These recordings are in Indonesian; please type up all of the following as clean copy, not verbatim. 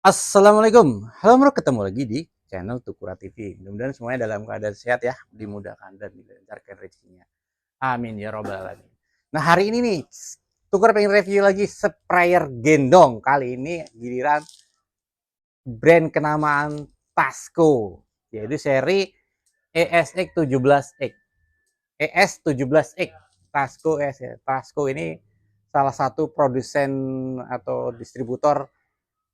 Assalamualaikum, halo bro, ketemu lagi di channel Tukura TV. Mudah-mudahan semuanya dalam keadaan sehat ya, dimudahkan dan dilancarkan rezekinya. Amin ya robbal alamin. Nah hari ini nih, Tukura pengen review lagi sprayer gendong. Kali ini giliran brand kenamaan Tasco, yaitu seri ESX 17X. ES17X. Tasco ES ya. Tasco ini salah satu produsen atau distributor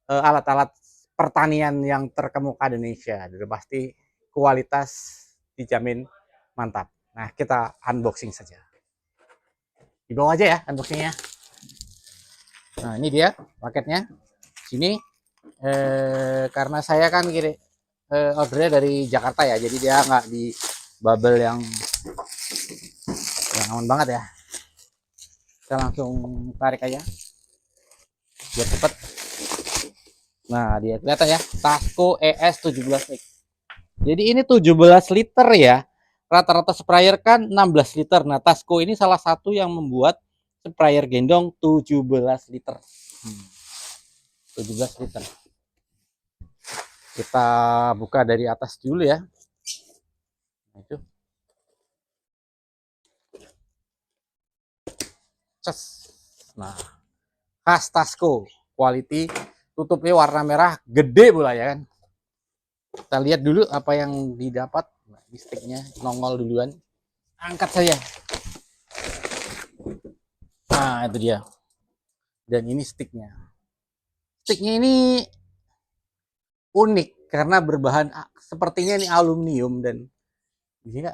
alat-alat pertanian yang terkemuka di Indonesia. Jadi pasti kualitas dijamin mantap. Nah, kita unboxing saja. Di bawah aja ya unboxingnya. Nah, ini dia paketnya. Sini karena saya kan ordernya dari Jakarta ya, jadi dia nggak di bubble yang aman banget ya. Kita langsung tarik aja biar cepet. Nah, dia kelihatan ya, Tasco ES17X. Jadi ini 17 liter ya. Rata-rata sprayer kan 16 liter. Nah, Tasco ini salah satu yang membuat sprayer gendong 17 liter. 17 liter. Kita buka dari atas dulu ya. Nah, itu. Ces. Nah, khas Tasco, quality, tutupnya warna merah, gede pula ya kan. Kita lihat dulu apa yang didapat. Nah, ini sticknya nongol duluan. Angkat saja. Nah, itu dia. Dan ini sticknya. Sticknya ini unik karena berbahan sepertinya ini aluminium dan dia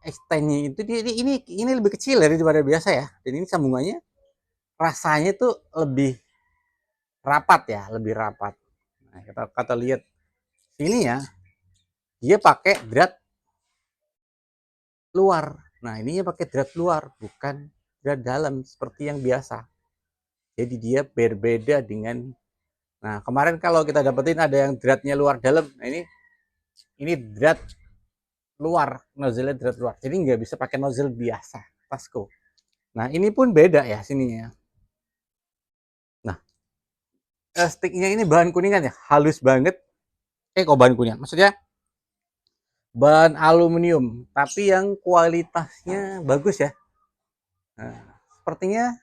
extendnya itu ini lebih kecil daripada biasa ya. Dan ini sambungannya rasanya tuh lebih rapat ya, lebih rapat. Nah, kita lihat sini ya, dia pakai drat luar. Nah, ininya pakai drat luar, bukan drat dalam seperti yang biasa. Jadi dia berbeda dengan, nah kemarin kalau kita dapetin ada yang dratnya luar dalam. Nah, ini drat luar, nozzle drat luar. Jadi nggak bisa pakai nozzle biasa, Tasco. Nah, ini pun beda ya sininya. Nah, sticknya ini bahan kuningan ya, halus banget. Kok bahan kuningan? Maksudnya bahan aluminium, tapi yang kualitasnya bagus ya. Nah, sepertinya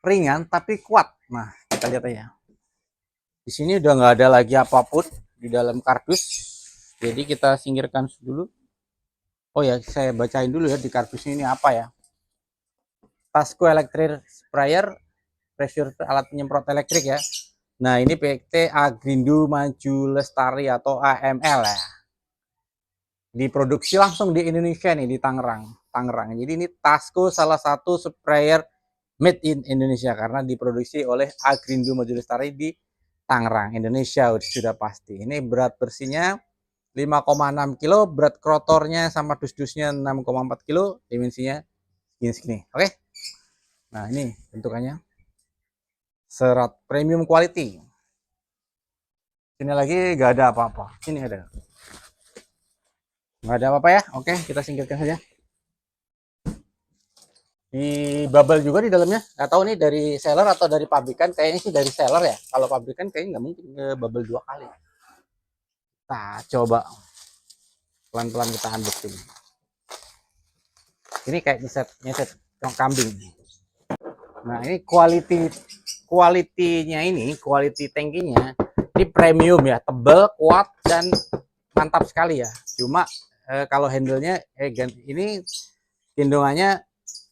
ringan tapi kuat. Nah, kita lihat aja. Di sini udah nggak ada lagi apapun di dalam kardus. Jadi kita singkirkan dulu. Oh ya, saya bacain dulu ya di kardusnya ini apa ya. Tasco Electric Sprayer, pressure alat penyemprot elektrik ya. Nah, ini PT Agrindo Maju Lestari atau AML ya. Diproduksi langsung di Indonesia nih, di Tangerang. Jadi ini Tasco salah satu sprayer made in Indonesia karena diproduksi oleh Agrindo Maju Lestari di Tangerang, Indonesia sudah pasti. Ini berat bersihnya 5,6 kilo, berat krotornya sama dus-dusnya 6,4 kilo, dimensinya segini-segini. Oke. Nah, ini bentukannya. Serat premium quality. Sini lagi nggak ada apa-apa. Sini ada. Nggak ada apa-apa ya. Oke, kita singkirkan saja. Di bubble juga di dalamnya. Nggak tahu nih dari seller atau dari pabrikan. Kayaknya sih dari seller ya. Kalau pabrikan kayaknya nggak mungkin bubble 2 kali. Nah, coba pelan-pelan kita unboxing. Ini kayak nyeset kambing. Nah, ini quality tankinya ini premium ya, tebal, kuat dan mantap sekali ya. Cuma kalau handle-nya ini gendongannya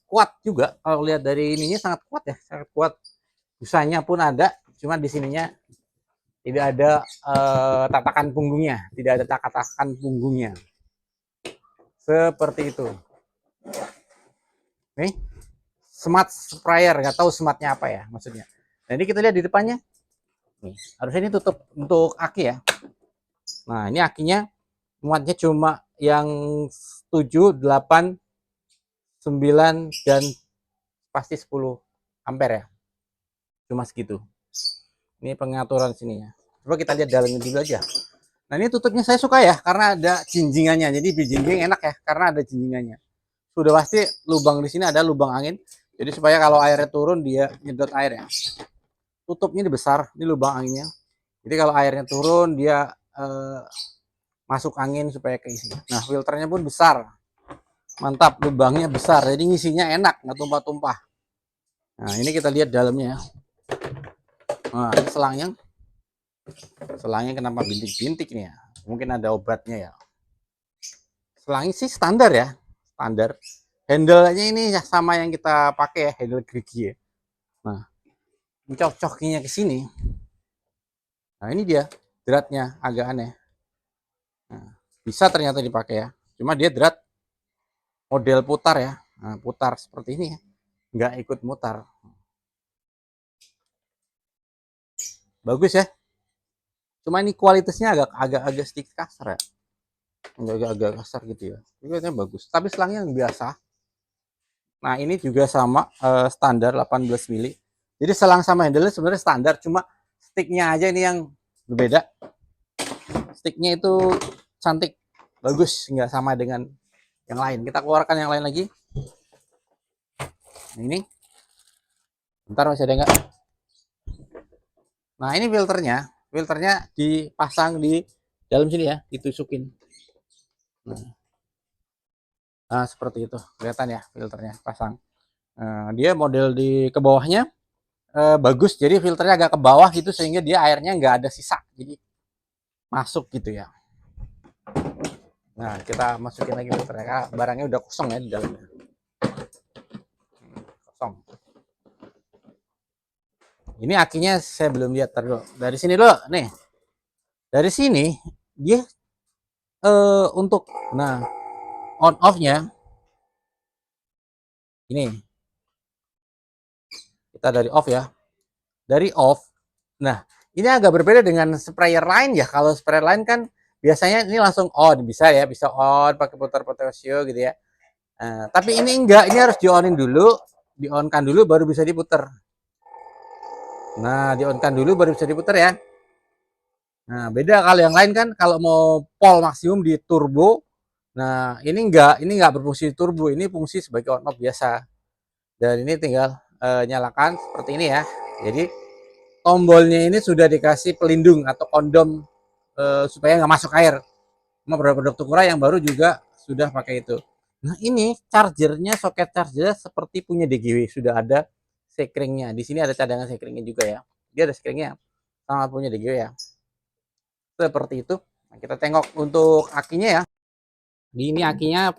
kuat juga. Kalau lihat dari ininya sangat kuat ya, sangat kuat. Busanya pun ada, cuma di sininya tidak ada tatakan punggungnya, tidak ada tatakan punggungnya. Seperti itu. Nih, smart sprayer, nggak tahu smartnya apa ya maksudnya. Jadi kita lihat di depannya. Nih, harusnya ini tutup untuk aki ya. Nah, ini akinya muatnya cuma yang 7, 8, 9 dan pasti 10 ampere ya. Cuma segitu. Ini pengaturan sininya. Coba kita lihat dalamnya dulu aja. Nah, ini tutupnya saya suka ya karena ada jinjingannya. Jadi jinjing enak ya karena ada jinjingannya. Sudah pasti lubang di sini ada lubang angin. Jadi supaya kalau airnya turun dia nyedot air ya. Tutupnya ini besar, ini lubang anginnya. Jadi kalau airnya turun dia masuk angin supaya keisi. Nah filternya pun besar, mantap, lubangnya besar, jadi ngisinya enak, nggak tumpah-tumpah. Nah ini kita lihat dalamnya. Nah ini selangnya kenapa bintik-bintik nih ya? Mungkin ada obatnya ya. Selangnya sih standar ya, standar. Handle-nya ini sama yang kita pakai ya, handle gerigi ya. Nah, cocoknya ke sini. Nah, ini dia dratnya agak aneh. Nah, bisa ternyata dipakai ya. Cuma dia drat model putar ya. Nah, putar seperti ini ya. Nggak ikut mutar. Bagus ya. Cuma ini kualitasnya agak sedikit kasar ya. Agak kasar gitu ya. Ini bagus. Tapi selangnya yang biasa. Nah, ini juga sama standar 18 mili. Jadi selang sama handle sebenarnya standar, cuma sticknya aja ini yang berbeda. Sticknya itu cantik, bagus, nggak sama dengan yang lain. Kita keluarkan yang lain lagi. Nah, ini, bentar masih ada nggak? Nah ini filternya dipasang di dalam sini ya, ditusukin. Nah seperti itu, kelihatan ya filternya pasang. Nah, dia model di ke bawahnya bagus, jadi filternya agak ke bawah gitu sehingga dia airnya nggak ada sisa, jadi masuk gitu ya. Nah kita masukin lagi filternya, barangnya udah kosong ya di dalamnya. Kosong. Ini akinya saya belum lihat dulu. Dari sini dulu, nih. Dari sini dia untuk on off-nya ini. Kita dari off ya. Dari off. Nah, ini agak berbeda dengan sprayer lain ya. Kalau sprayer lain kan biasanya ini langsung on, bisa ya, bisa on pakai putar potensio gitu ya. Nah, tapi ini enggak, ini harus di-onin dulu, di-on-kan dulu baru bisa diputar. Nah, di-on-kan dulu baru bisa diputar ya. Nah, beda kalau yang lain kan kalau mau pol maksimum di turbo. Nah, ini enggak berfungsi turbo, ini fungsi sebagai on off biasa. Dan ini tinggal nyalakan seperti ini ya. Jadi tombolnya ini sudah dikasih pelindung atau kondom supaya nggak masuk air. Cuma produk Tokura yang baru juga sudah pakai itu. Nah ini chargernya, soket chargernya seperti punya DGW, sudah ada sekringnya. Di sini ada cadangan sekringnya juga ya. Dia ada sekringnya, sama punya DGW ya. Seperti itu. Nah, kita tengok untuk akinya ya. Di ini akinya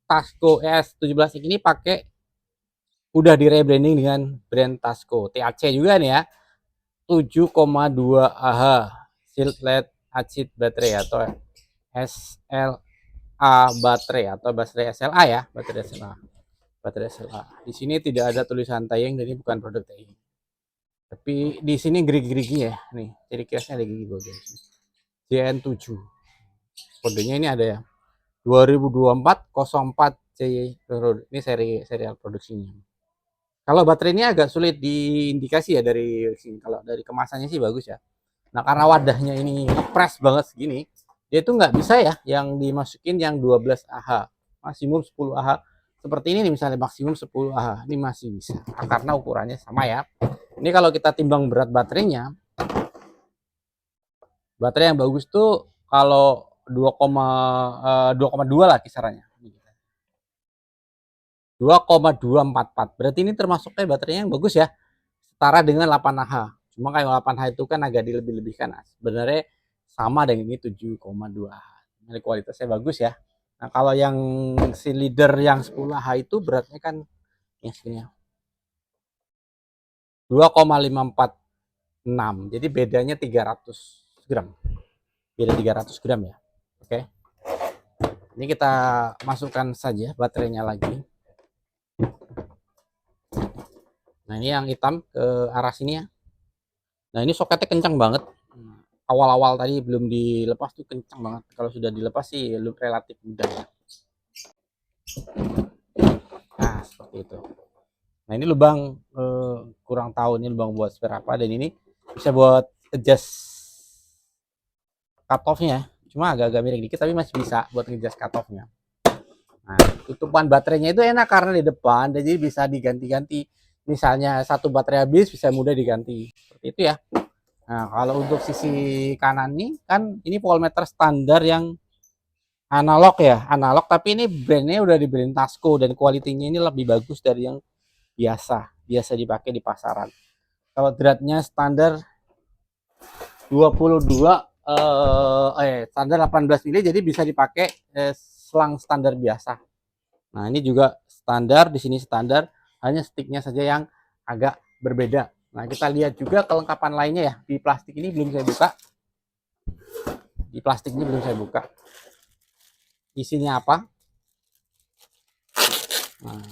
Tasco ES17 ini pakai udah di rebranding dengan brand Tasco. TAC juga nih ya. 7,2 Ah Silk Lead Acid Battery atau SLA baterai atau baterai SLA ya, baterai SLA. Baterai SLA. Di sini tidak ada tulisan Taeyong, jadi bukan produk Taeyong. Tapi di sini gerigi-gerigi ya. Nih, ciri khasnya ada gigi bagian JN7. Kodenya ini ada ya. 2024-04 C. Ini serial produksinya. Kalau baterai ini agak sulit diindikasi ya dari sini. Kalau dari kemasannya sih bagus ya. Nah karena wadahnya ini ngepres banget segini, dia itu nggak bisa ya yang dimasukin yang 12 Ah, maksimum 10 Ah. Seperti ini nih misalnya maksimum 10 Ah, ini masih bisa. Nah, karena ukurannya sama ya. Ini kalau kita timbang berat baterainya, baterai yang bagus tuh kalau 2,2 lah kisarannya. 2,244. Berarti ini termasuknya baterainya yang bagus ya. Setara dengan 8 Ah. Cuma kayak 8 Ah itu kan agak dilebih-lebihkan. Nah, sebenarnya sama dengan ini 7,2 Ah. Ini kualitasnya bagus ya. Nah, kalau yang si leader yang 10 Ah itu beratnya kan yang segini. 2,546. Jadi bedanya 300 gram. Beda 300 gram ya. Oke. Ini kita masukkan saja baterainya lagi. Nah, ini yang hitam ke arah sini ya. Nah, ini soketnya kencang banget. Awal-awal tadi belum dilepas tuh kencang banget. Kalau sudah dilepas sih relatif mudah ya. Nah, seperti itu. Nah, ini lubang kurang tahu ini lubang buat spare apa, dan ini bisa buat adjust cut off-nya. Cuma agak-agak miring dikit tapi masih bisa buat adjust cut off-nya. Nah, tutupan baterainya itu enak karena di depan, jadi bisa diganti-ganti. Misalnya satu baterai habis bisa mudah diganti. Seperti itu ya. Nah, kalau untuk sisi kanan nih kan ini voltmeter standar yang analog ya, analog, tapi ini brandnya udah di brand Tasco dan kualitinya ini lebih bagus dari yang biasa dipakai di pasaran. Kalau dratnya standar 22 standar 18 mili, jadi bisa dipakai selang standar biasa. Nah, ini juga standar, di sini standar, hanya sticknya saja yang agak berbeda. Nah, kita lihat juga kelengkapan lainnya ya. Di plastik ini belum saya buka. Di plastik ini belum saya buka. Isinya apa? Nah,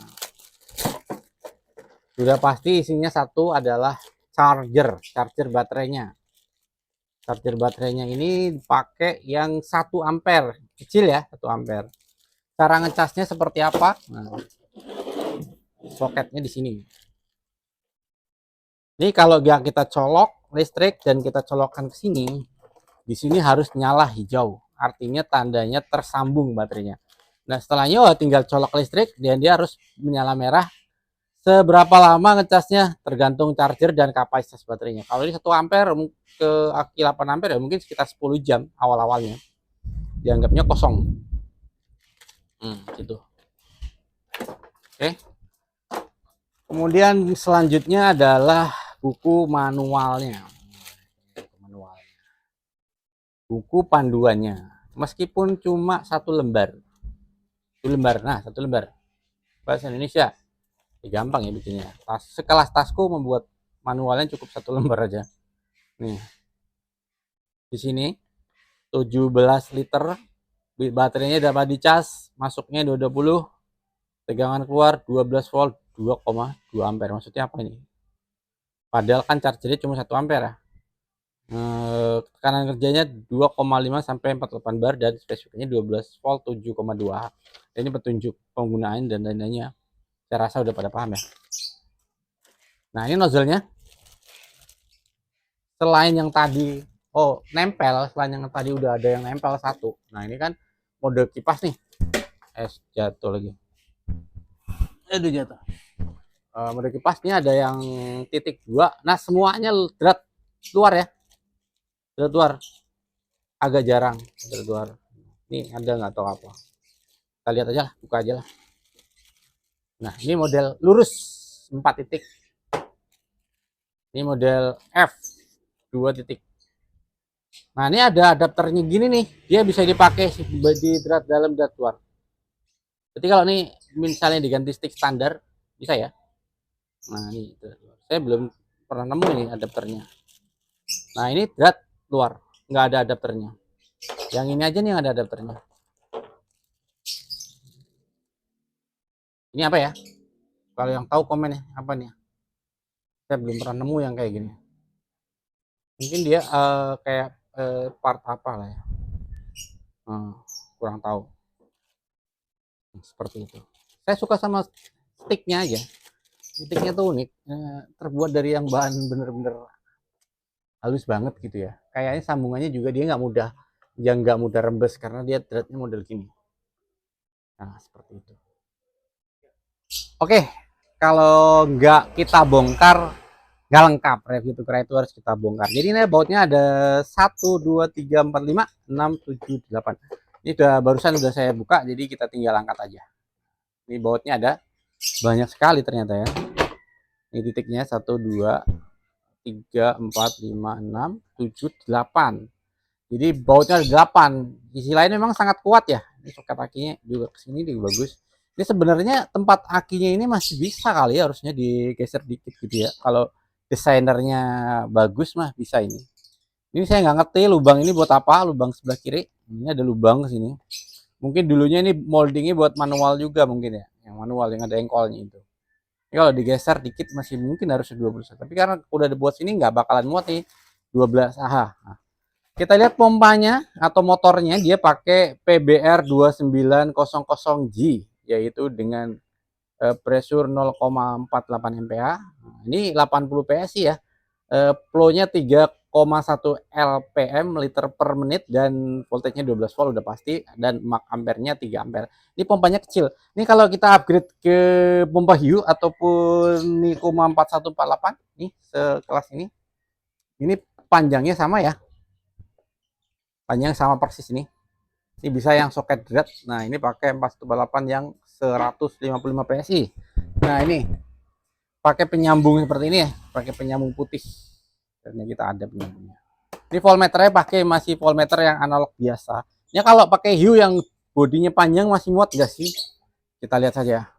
sudah pasti isinya satu adalah charger baterainya. Charger baterainya ini pakai yang 1 ampere, kecil ya, 1 ampere. Cara ngecasnya seperti apa? Nah, soketnya di sini. Ini kalau kita colok listrik dan kita colokkan ke sini, di sini harus nyala hijau. Artinya tandanya tersambung baterainya. Nah, setelahnya tinggal colok listrik dan dia harus menyala merah. Seberapa lama ngecasnya tergantung charger dan kapasitas baterainya. Kalau ini 1 ampere ke aki 8 ampere ya mungkin sekitar 10 jam awal-awalnya. Dianggapnya kosong. Gitu. Oke. Kemudian selanjutnya adalah buku manualnya. Buku panduannya. Meskipun cuma 1 lembar. 1 lembar. Nah, 1 lembar. Bahasa Indonesia. Ya, gampang ya bikinnya. Sekelas Tasco membuat manualnya cukup 1 lembar aja. Nih. Di sini 17 liter. Baterainya dapat dicas, masuknya 220. Tegangan keluar 12 volt 2,2 ampere. Maksudnya apa ini? Padahal kan chargernya cuma 1 ampere ya. Tekanan kerjanya 2,5 sampai 48 bar dan spesifikasinya 12 volt 7,2. Ini petunjuk penggunaan dan lain-lainnya. Saya rasa udah pada paham ya. Nah, ini nozzle-nya. Selain yang tadi nempel, selain yang tadi udah ada yang nempel satu. Nah, ini kan mode kipas nih. Jatuh lagi. Aduh, jatuh. Mode kipasnya ada yang titik 2. Nah, semuanya drat luar ya. Drat luar. Agak jarang drat luar. Ini ada nggak tahu apa. Kita lihat aja lah, buka aja lah. Nah, ini model lurus 4 titik. Ini model F 2 titik. Nah, ini ada adapternya gini nih. Dia bisa dipakai di drat dalam, drat luar. Jadi kalau ini misalnya diganti stick standar, bisa ya. Nah, ini saya belum pernah nemu ini adapternya. Nah, ini drat luar, nggak ada adapternya. Yang ini aja nih yang ada adapternya. Ini apa ya? Kalau yang tahu komen ya, apa nih? Saya belum pernah nemu yang kayak gini. Mungkin dia kayak part apa lah ya. Kurang tahu. Seperti itu. Saya suka sama sticknya aja. Sticknya tuh unik. Terbuat dari yang bahan bener-bener halus banget gitu ya. Kayaknya sambungannya juga dia nggak mudah rembes karena dia dratnya model gini. Nah, seperti itu. Oke, kalau nggak kita bongkar nggak lengkap. Review tuker itu harus kita bongkar. Jadi ini bautnya ada 1, 2, 3, 4, 5, 6, 7, 8. Ini barusan udah saya buka, jadi kita tinggal angkat aja. Ini bautnya ada banyak sekali ternyata ya. Ini titiknya 1, 2, 3, 4, 5, 6, 7, 8. Jadi bautnya ada 8. Sisi lain memang sangat kuat ya. Ini soket akinya juga kesini juga bagus. Ini sebenarnya tempat akinya ini masih bisa kali ya, harusnya digeser dikit gitu ya. Kalau desainernya bagus mah bisa ini. Ini saya nggak ngerti lubang ini buat apa, lubang sebelah kiri. Ini ada lubang sini. Mungkin dulunya ini moldingnya buat manual juga mungkin ya. Yang manual yang ada engkolnya itu. Ini kalau digeser dikit masih mungkin harus 12. Tapi karena udah dibuat sini nggak bakalan muat nih 12 ah. Nah, kita lihat pompanya atau motornya, dia pakai PBR 2900G, yaitu dengan pressure 0,48 MPa. Ini 80 PSI ya. Flow-nya 3,1 LPM liter per menit dan voltage-nya 12 volt udah pasti dan mak ampere-nya 3 ampere. Ini pompanya kecil. Ini kalau kita upgrade ke pompa hiu ataupun Nikoma 4148 nih sekelas ini panjangnya sama ya, panjang sama persis ini. Ini bisa yang soket dread. Nah ini pakai 418 yang 155 PSI. Nah ini pakai penyambung seperti ini ya, pakai penyambung putih. Dan kita ada penyambungnya. Ini voltmeternya pakai masih voltmeter yang analog biasa. Ini kalau pakai Hue yang bodinya panjang masih muat gak sih? Kita lihat saja.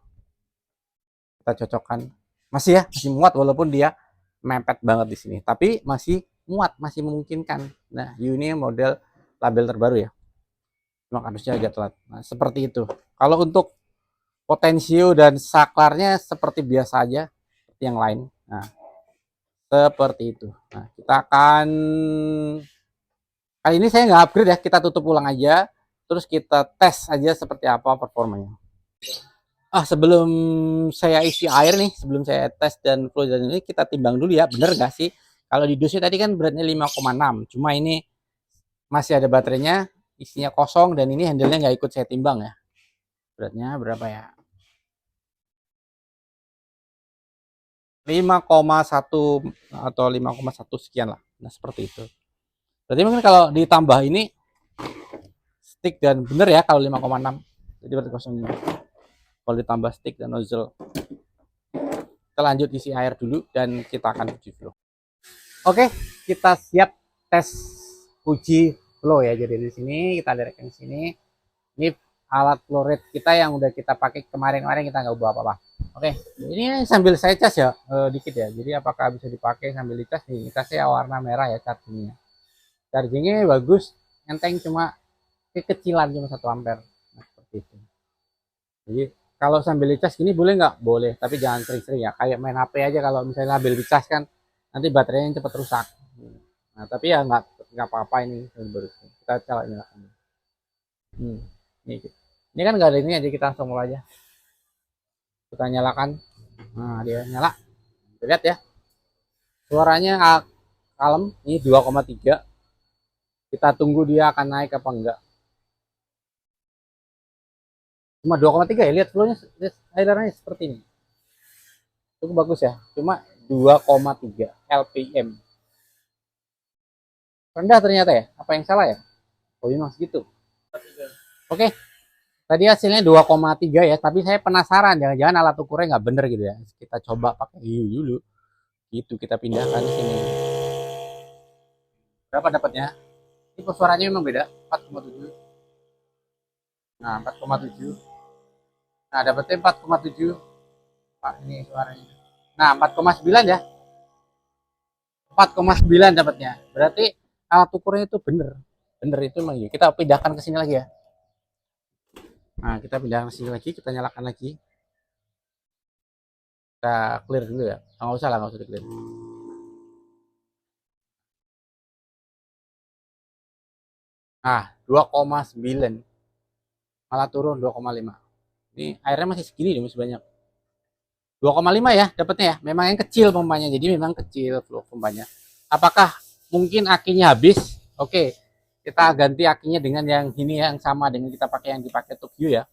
Kita cocokkan. Masih ya, masih muat walaupun dia mepet banget di sini. Tapi masih muat, masih memungkinkan. Nah, Hue ini model label terbaru ya. Cuma harusnya agak telat. Nah, seperti itu. Kalau untuk potensio dan saklarnya seperti biasa aja, seperti yang lain. Nah, seperti itu. Nah, kita akan kali ini saya nggak upgrade ya, kita tutup ulang aja, terus kita tes aja seperti apa performanya. Sebelum saya isi air nih, sebelum saya tes dan flow dan ini kita timbang dulu ya, bener nggak sih? Kalau di dusnya tadi kan beratnya 5,6, cuma ini masih ada baterainya, isinya kosong dan ini handle-nya nggak ikut saya timbang ya. Beratnya berapa ya? 5,1 atau 5,1 sekian lah. Nah, seperti itu. Berarti mungkin kalau ditambah ini stick dan bener ya kalau 5,6. Jadi berarti kosongnya. Kalau ditambah stick dan nozzle. Kita lanjut isi air dulu dan kita akan uji flow. Oke, kita siap tes uji flow ya. Jadi di sini kita direkam di sini. Ini alat flow rate kita yang udah kita pakai kemarin-kemarin, kita nggak ubah apa-apa. Oke, ini sambil saya cas ya dikit ya. Jadi apakah bisa dipakai sambil dicas nih? Casnya warna merah ya chargingnya. Chargingnya bagus, enteng, cuma kekecilan cuma 1 ampere. Nah, seperti itu. Jadi kalau sambil dicas gini boleh nggak? Boleh, tapi jangan sering-sering ya. Kayak main HP aja, kalau misalnya sambil dicas kan nanti baterainya cepat rusak. Nah, tapi ya nggak apa-apa ini baru. Kita coba nyalakan. Ini kan nggak ada ini aja, kita langsung mulai aja. Kita nyalakan. Nah, dia nyala. Lihat ya. Suaranya kalem. Ini 2,3. Kita tunggu dia akan naik apa enggak. Cuma 2,3 ya, lihat flownya, airannya seperti ini. Cukup bagus ya, cuma 2,3 LPM. Rendah ternyata ya, apa yang salah ya? Oh memang segitu. Oke, tadi hasilnya 2,3 ya, tapi saya penasaran, jangan-jangan alat ukurnya nggak bener gitu ya. Kita coba pakai Hue dulu. Gitu, kita pindahkan ke sini. Berapa dapatnya? Ini suaranya memang beda, 4,7. Nah, 4,7. Nah, dapatnya 4,7. Pak, ini suaranya. Nah, 4,9 ya. 4,9 dapatnya. Berarti alat ukurnya itu bener. Bener itu memang ya. Kita pindahkan ke sini lagi ya. Nah, kita pindahkan ke sini lagi, kita nyalakan lagi. Kita clear dulu ya. Nggak usah lah, nggak usah di clear. Nah, 2,9. Malah turun 2,5. Ini airnya masih segini nih, masih banyak. 2,5 ya dapatnya ya. Memang yang kecil pompanya. Jadi memang kecil flow pompanya. Apakah mungkin akinya habis? Oke. Kita ganti akinya dengan yang ini, yang sama dengan kita pakai yang dipakai Tokyo ya.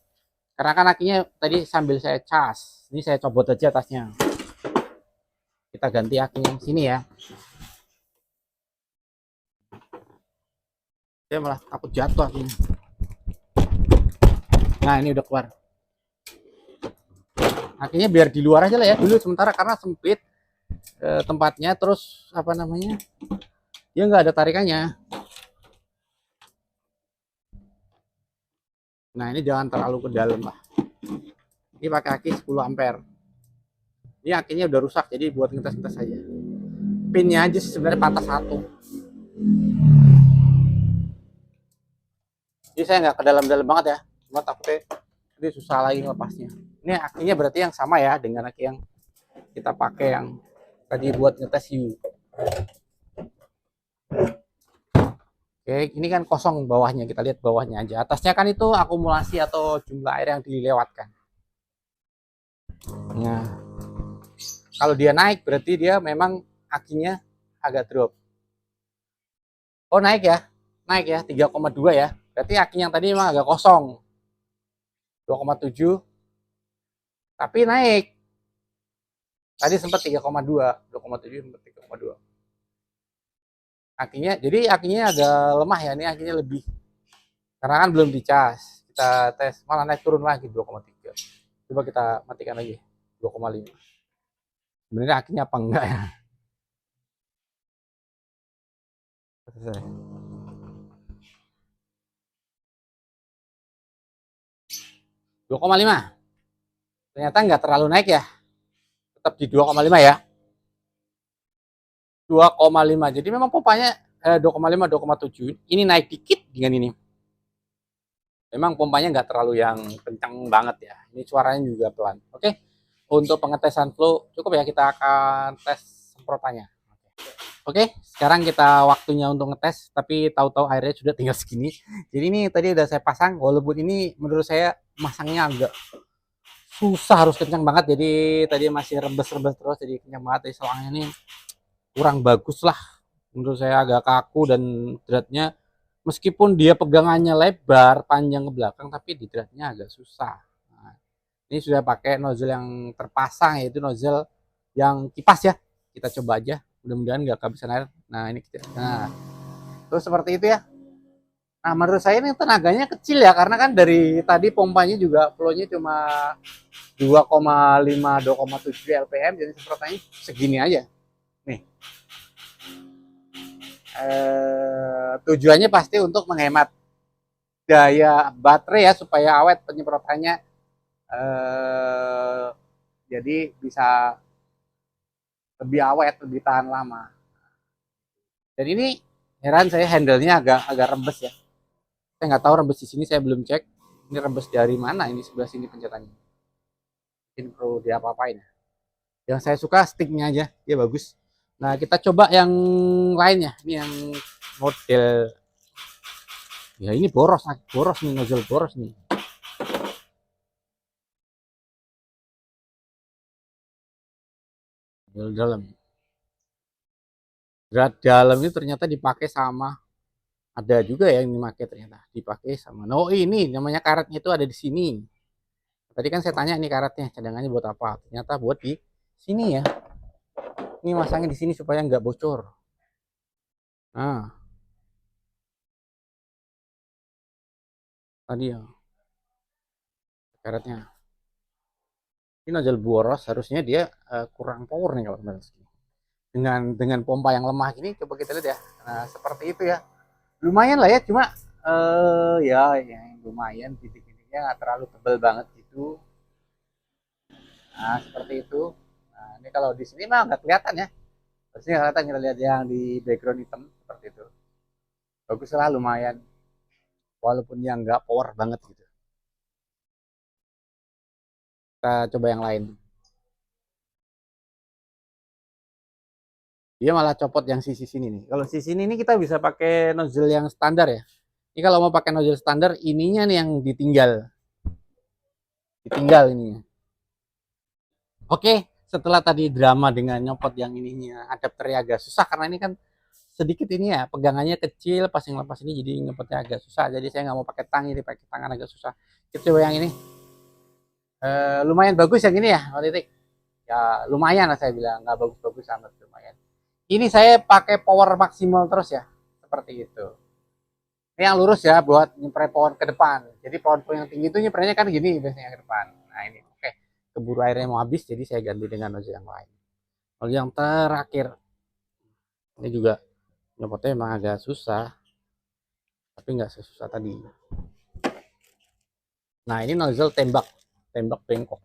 Karena kan akinya tadi sambil saya cas. Ini saya copot aja atasnya. Kita ganti akinya yang sini ya. Saya malah takut jatuh akinya. Nah, ini udah keluar. Akinya biar di luar aja lah ya dulu sementara, karena sempit tempatnya, terus apa namanya, dia nggak ada tarikannya. Nah, ini jangan terlalu ke dalam lah. Ini pakai aki 10 ampere. Ini akinya udah rusak, jadi buat ngetes-ngetes aja. Pinnya aja sebenarnya patah satu. Jadi saya nggak ke dalam-dalam banget ya. Cuma takutnya ini susah lagi ngelepasnya. Ini akinya berarti yang sama ya dengan aki yang kita pakai yang tadi buat ngetes Hue. Oke, ini kan kosong bawahnya, kita lihat bawahnya aja. Atasnya kan itu akumulasi atau jumlah air yang dilewatkan. Nah, kalau dia naik berarti dia memang akinya agak drop. Oh naik ya, 3,2 ya. Berarti aki yang tadi memang agak kosong. 2,7, tapi naik. Tadi sempat 3,2, 2,7 sempat 3,2. Akinya, jadi akinya agak lemah ya, ini akinya lebih karena kan belum dicas. Kita tes malah naik turun lagi 2,3. Coba kita matikan lagi 2,5. Sebenarnya akinya apa enggak ya? 2,5. Ternyata nggak terlalu naik ya, tetap di 2,5 ya. 2,5. Jadi memang pompanya 2,5, 2,7. Ini naik dikit dengan ini. Memang pompanya nggak terlalu yang kencang banget ya. Ini suaranya juga pelan. Oke, untuk pengetesan flow cukup ya, kita akan tes semprotannya. Oke, sekarang kita waktunya untuk ngetes, tapi tahu-tahu airnya sudah tinggal segini. Jadi ini tadi udah saya pasang, walaupun ini menurut saya masangnya agak susah, harus kencang banget. Jadi tadi masih rembes-rembes terus, jadi kencang banget. Jadi selangnya ini kurang bagus lah. Menurut saya agak kaku dan dratnya, meskipun dia pegangannya lebar, panjang ke belakang, tapi di dratnya agak susah. Nah, ini sudah pakai nozzle yang terpasang, yaitu nozzle yang kipas ya. Kita coba aja, mudah-mudahan nggak kehabisan air. Nah ini kita, nah terus seperti itu ya. Nah menurut saya ini tenaganya kecil ya, karena kan dari tadi pompanya juga flow-nya cuma 2,5 2,7 lpm, jadi semprotannya segini aja nih. Tujuannya pasti untuk menghemat daya baterai ya, supaya awet penyemprotannya, jadi bisa lebih awet, lebih tahan lama. Dan ini heran saya, handle-nya agak agak rembes ya. Saya nggak tahu rembes di sini, saya belum cek. Ini rembes dari mana? Ini sebelah sini pencetannya. Mungkin perlu diapa-apain ya. Yang saya suka sticknya aja, dia bagus. Nah kita coba yang lainnya. Ini yang model, ya ini boros, boros nih, nozzle boros nih. Dalam, berat dalam ini ternyata dipakai sama, ada juga ya yang dipakai, ternyata dipakai sama. Oh ini namanya karetnya itu ada di sini. Tadi kan saya tanya nih karetnya cadangannya buat apa? Ternyata buat di sini ya. Ini masangnya di sini supaya nggak bocor. Nah, tadi ya karetnya. Ini nozzle boros, harusnya dia kurang power nih kalau dengan pompa yang lemah gini. Coba kita lihat ya. Nah, seperti itu ya. Lumayan lah ya, cuma ya lumayan, titik-titiknya nggak terlalu tebal banget gitu. Nah, seperti itu. Nah, ini kalau di sini mah nggak kelihatan ya. Harusnya kelihatan, kita lihat yang di background hitam seperti itu. Bagus lah, lumayan. Walaupun yang nggak power banget gitu. Kita coba yang lain. Dia malah copot yang sisi sini nih. Kalau sisi ini kita bisa pakai nozzle yang standar ya. Ini kalau mau pakai nozzle standar, ininya nih yang ditinggal. Ditinggal ininya. Oke, setelah tadi drama dengan nyopot yang ininya, adapternya agak susah karena ini kan sedikit ini ya, pegangannya kecil, pas yang lepas ini jadi nyopotnya agak susah. Jadi saya nggak mau pakai tang, jadi pakai tangan agak susah. Kita coba yang ini. Lumayan bagus yang ini ya, Titik. Ya lumayan lah saya bilang, nggak bagus-bagus amat, lumayan. Ini saya pakai power maksimal terus ya, seperti itu. Ini yang lurus ya, buat nyemprot pohon ke depan. Jadi pohon-pohon yang tinggi itu nyemprotnya kan gini biasanya ke depan. Nah ini, oke. Keburu airnya mau habis, jadi saya ganti dengan nozzle yang lain. Lalu yang terakhir, ini juga nyemprotnya emang agak susah, tapi nggak sesusah tadi. Nah ini nozzle tembak, tembak bengkok.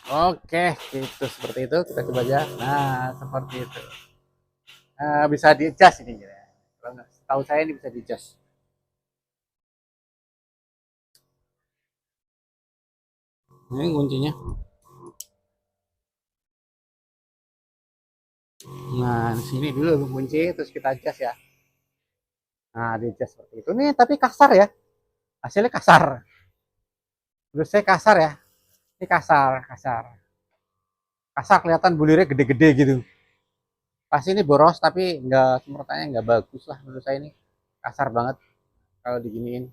Oke, itu seperti itu, kita coba aja. Nah, seperti itu. Bisa di-adjust ini ya. Tahu saya ini bisa di-adjust. Ini kuncinya. Nah, di sini dulu kunci, terus kita adjust ya. Nah, di-adjust seperti itu. Nih, tapi kasar ya. Hasilnya kasar. Terus saya kasar ya. Ini kasar, kasar. Kasar, kelihatan bulirnya gede-gede gitu. Pasti ini boros, tapi nggak, semprotannya nggak bagus lah menurut saya ini. Kasar banget kalau diginiin.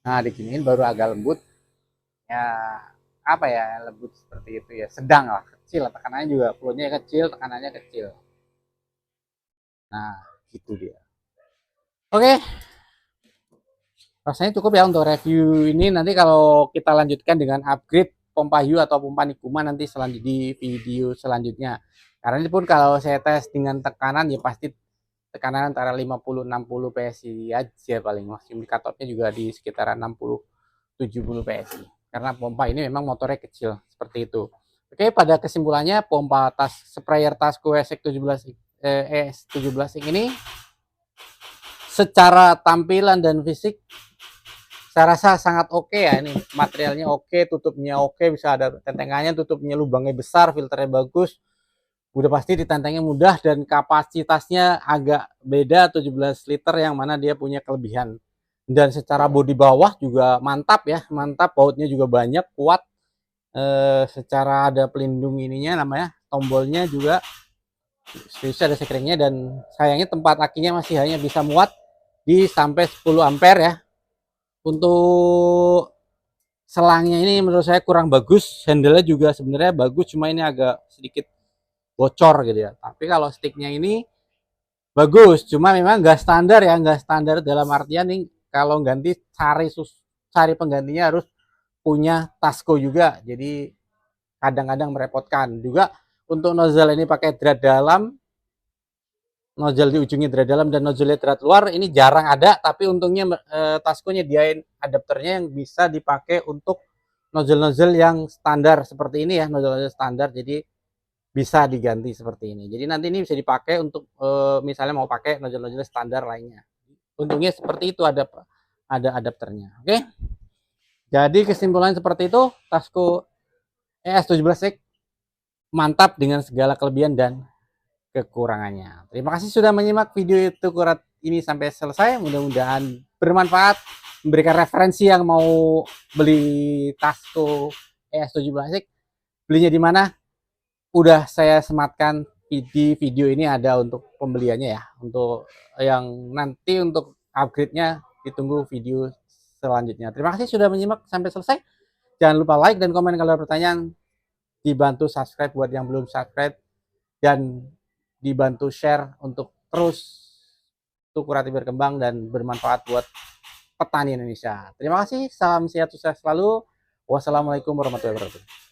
Nah, diginiin baru agak lembut. Ya, apa ya, lembut seperti itu ya. Sedang lah. kecil, tekanannya juga flownya kecil, tekanannya kecil. Nah, gitu dia. Oke, rasanya cukup ya untuk review ini. Nanti kalau kita lanjutkan dengan upgrade pompa hiu atau pompa Nikuma nanti di video selanjutnya. Karena ini pun kalau saya tes dengan tekanan ya pasti tekanan antara 50-60 PSI aja paling, maksimum cutotnya juga di sekitaran 60-70 PSI. Karena pompa ini memang motornya kecil seperti itu. Oke, pada kesimpulannya pompa sprayer Tasco ES17 ini secara tampilan dan fisik saya rasa sangat oke ya. Ini materialnya oke, tutupnya oke, bisa ada tentengannya, tutupnya lubangnya besar, filternya bagus, udah pasti ditentengnya mudah, dan kapasitasnya agak beda 17 liter yang mana dia punya kelebihan. Dan secara bodi bawah juga mantap ya, mantap, bautnya juga banyak, kuat. Secara ada pelindung ininya namanya, tombolnya juga bisa ada sekringnya, dan sayangnya tempat akinya masih hanya bisa muat di sampai 10 ampere ya. Untuk selangnya ini menurut saya kurang bagus, handle-nya juga sebenarnya bagus, cuma ini agak sedikit bocor gitu ya. Tapi kalau sticknya ini bagus, cuma memang nggak standar ya, nggak standar dalam artian nih kalau ganti cari penggantinya harus punya Tasco juga, jadi kadang-kadang merepotkan juga. Untuk nozzle ini pakai drat dalam, nozzle di ujungnya drat dalam dan nozzle drat luar ini jarang ada, tapi untungnya Tasco nyediain adapternya yang bisa dipakai untuk nozzle-nozzle yang standar seperti ini ya, nozzle standar, jadi bisa diganti seperti ini. Jadi nanti ini bisa dipakai untuk misalnya mau pakai nozzle-nozzle standar lainnya. Untungnya seperti itu, ada adapternya. Oke. Jadi kesimpulannya seperti itu, Tasco ES17X mantap dengan segala kelebihan dan kekurangannya. Terima kasih sudah menyimak video itu kurat ini sampai selesai. Mudah-mudahan bermanfaat, memberikan referensi yang mau beli Tasco ES17X. Belinya di mana? Udah saya sematkan di video ini, ada untuk pembeliannya ya. Untuk yang nanti untuk upgrade-nya ditunggu video selanjutnya. Terima kasih sudah menyimak sampai selesai. Jangan lupa like dan komen kalau ada pertanyaan. Dibantu subscribe buat yang belum subscribe, dan dibantu share untuk terus Tukurati berkembang dan bermanfaat buat petani Indonesia. Terima kasih, salam sehat sukses selalu. Wassalamualaikum warahmatullahi wabarakatuh.